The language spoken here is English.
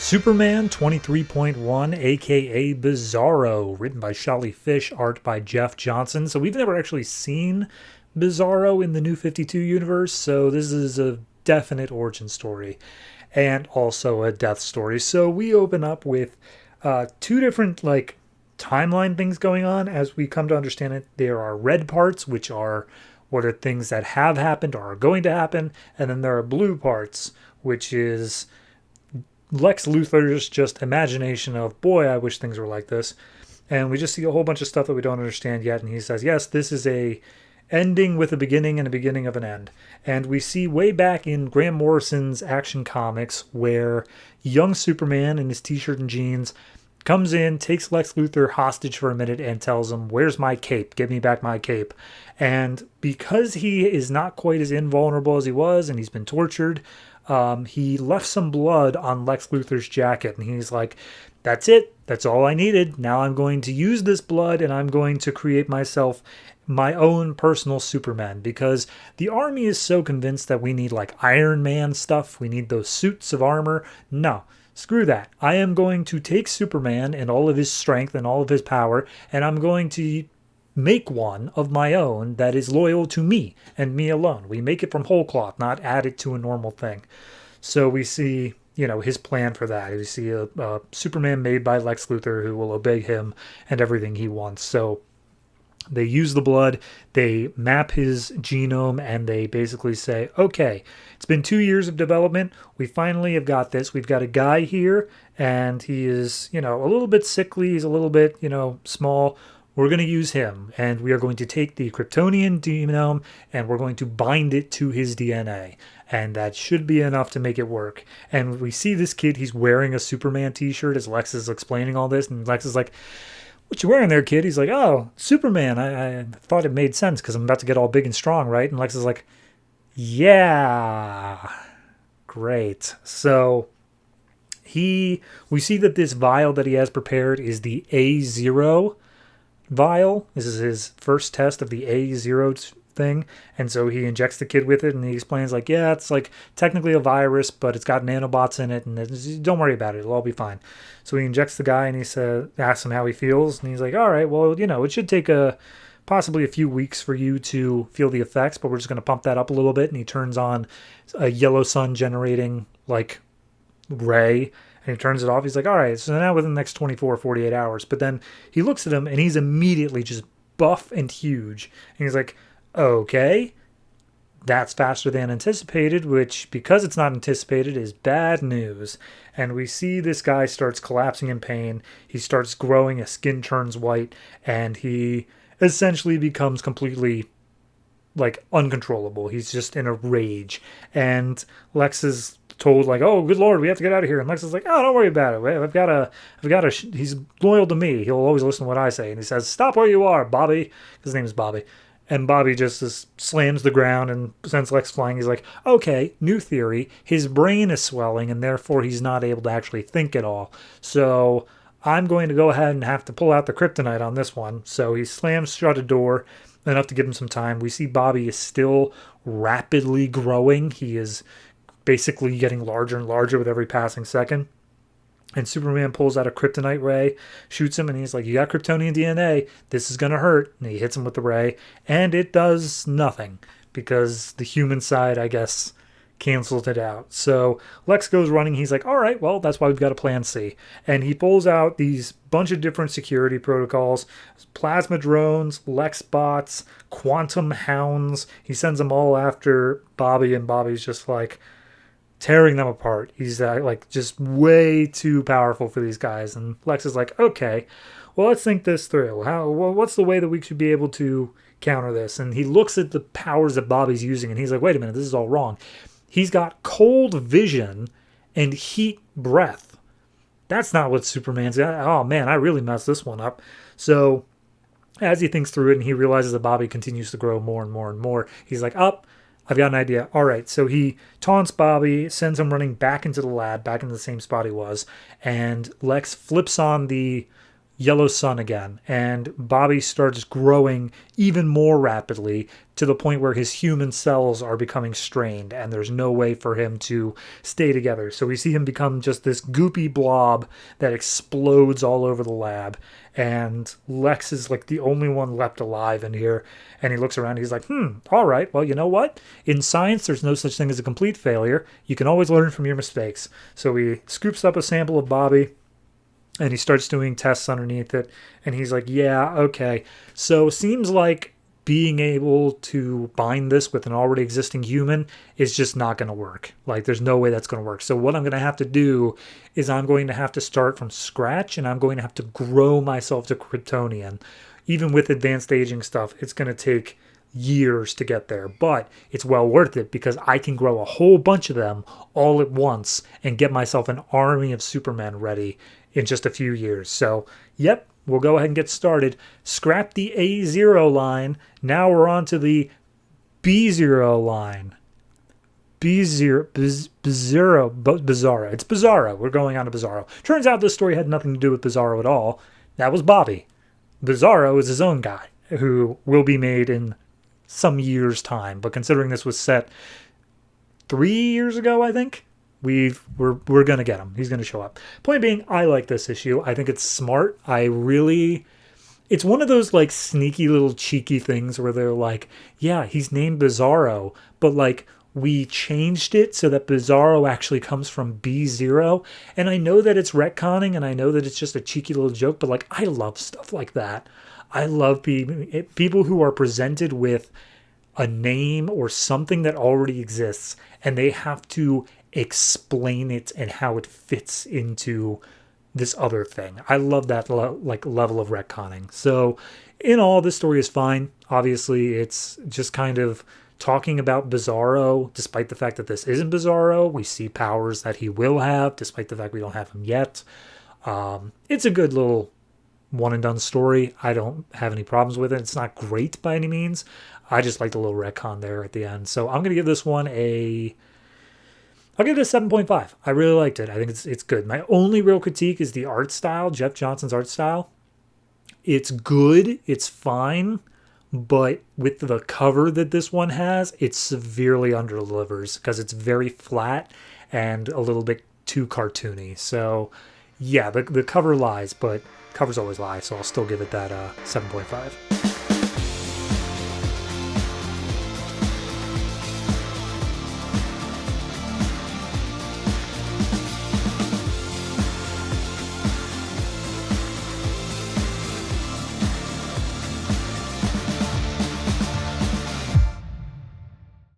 Superman 23.1, aka Bizarro, written by Shelley Fish, art by Jeff Johnson. So we've never actually seen Bizarro in the New 52 universe, so this is a definite origin story and also a death story. So we open up with two different timeline things going on. As we come to understand it, there are red parts, which are what are things that have happened or are going to happen, and then there are blue parts, which is Lex Luthor's just imagination of, boy, I wish things were like this. And we just see a whole bunch of stuff that we don't understand yet. And he says, yes, this is a ending with a beginning and a beginning of an end. And we see way back in Grant Morrison's Action Comics where young Superman in his t-shirt and jeans comes in, takes Lex Luthor hostage for a minute and tells him, where's my cape? Give me back my cape. And because he is not quite as invulnerable as he was and he's been tortured, he left some blood on Lex Luthor's jacket, and he's like, that's it. That's all I needed. Now I'm going to use this blood, and I'm going to create myself my own personal Superman, because the army is so convinced that we need Iron Man stuff. We need those suits of armor. No, screw that. I am going to take Superman and all of his strength and all of his power, and I'm going to make one of my own that is loyal to me and me alone. We make it from whole cloth, not add it to a normal thing. So we see, his plan for that. We see a Superman made by Lex Luthor who will obey him and everything he wants. So they use the blood, they map his genome, and they basically say, okay, it's been 2 years of development. We finally have got this. We've got a guy here, and he is, a little bit sickly. He's a little bit, small. We're going to use him, and we are going to take the Kryptonian genome, and we're going to bind it to his DNA. And that should be enough to make it work. And we see this kid, he's wearing a Superman t-shirt as Lex is explaining all this, and Lex is like, what you wearing there, kid? He's like, oh, Superman. I thought it made sense because I'm about to get all big and strong, right? And Lex is like, yeah, great. So we see that this vial that he has prepared is the A0 vial. This is his first test of the A0 thing, and so he injects the kid with it, and he explains yeah, it's technically a virus, but it's got nanobots in it, and don't worry about it, it'll all be fine. So he injects the guy, and he asks him how he feels, and he's like, all right, well, it should take possibly a few weeks for you to feel the effects, but we're just going to pump that up a little bit. And he turns on a yellow sun generating ray, and he turns it off. He's like, all right, so now within the next 24 or 48 hours. But then he looks at him, and he's immediately just buff and huge. And he's like, okay, that's faster than anticipated, which, because it's not anticipated, is bad news. And we see this guy starts collapsing in pain. He starts growing, his skin turns white, and he essentially becomes completely uncontrollable. He's just in a rage. And Lex is told oh, good Lord, we have to get out of here. And Lex is like, oh, don't worry about it. He's loyal to me. He'll always listen to what I say. And he says, stop where you are, Bobby. His name is Bobby. And Bobby just slams the ground and sends Lex flying. He's like, okay, new theory. His brain is swelling, and therefore he's not able to actually think at all. So I'm going to go ahead and have to pull out the kryptonite on this one. So he slams shut a door enough to give him some time. We see Bobby is still rapidly growing. He is basically getting larger and larger with every passing second. And Superman pulls out a kryptonite ray, shoots him, and he's like, you got Kryptonian DNA. This is going to hurt. And he hits him with the ray, and it does nothing because the human side, I guess, canceled it out. So Lex goes running. He's like, all right, well, that's why we've got a plan C. And he pulls out these bunch of different security protocols, plasma drones, Lex bots, quantum hounds. He sends them all after Bobby, and Bobby's just tearing them apart. He's just way too powerful for these guys. And Lex is like, okay, well, let's think this through. What's the way that we should be able to counter this? And he looks at the powers that Bobby's using, and he's like, wait a minute, this is all wrong. He's got cold vision and heat breath. That's not what Superman's got. Oh man, I really messed this one up. So as he thinks through it and he realizes that Bobby continues to grow more and more and more, he's like, I've got an idea. All right, so he taunts Bobby, sends him running back into the lab, back into the same spot he was, and Lex flips on the yellow sun again, and Bobby starts growing even more rapidly to the point where his human cells are becoming strained and there's no way for him to stay together. So we see him become just this goopy blob that explodes all over the lab, and Lex is like the only one left alive in here, and he looks around, he's like, all right, well, you know what? In science, there's no such thing as a complete failure. You can always learn from your mistakes. So he scoops up a sample of Bobby, and he starts doing tests underneath it, and he's like, yeah, okay. So seems like being able to bind this with an already existing human is just not going to work. Like, there's no way that's going to work. So what I'm going to have to do is I'm going to have to start from scratch, and I'm going to have to grow myself to Kryptonian. Even with advanced aging stuff, it's going to take years to get there, but it's well worth it because I can grow a whole bunch of them all at once and get myself an army of Supermen ready in just a few years. So, yep, we'll go ahead and get started. Scrap the A0 line. Now we're on to the B0 line. Bizarro. It's Bizarro. We're going on to Bizarro. Turns out this story had nothing to do with Bizarro at all. That was Bobby. Bizarro is his own guy who will be made in some years' time. But considering this was set 3 years ago, I think, we're gonna get him. He's gonna show up. Point being, I like this issue. I think it's smart. It's one of those like sneaky little cheeky things where they're like, yeah, he's named Bizarro, but like we changed it so that Bizarro actually comes from B0. And I know that it's retconning and I know that it's just a cheeky little joke, but like I love stuff like that. I love people who are presented with a name or something that already exists and they have to explain it and how it fits into this other thing. I love that level of retconning. So in all, this story is fine. Obviously, it's just kind of talking about Bizarro, despite the fact that this isn't Bizarro. We see powers that he will have, despite the fact we don't have him yet. It's a good little one and done story. I don't have any problems with it. It's not great by any means. I just like the little retcon there at the end. So I'm going to give this one I'll give it a 7.5. I really liked it. I think it's good. My only real critique is the art style, Jeff Johnson's art style. It's good. It's fine. But with the cover that this one has, it severely underdelivers because it's very flat and a little bit too cartoony. So, yeah, the cover lies, but covers always lie. So I'll still give it that 7.5.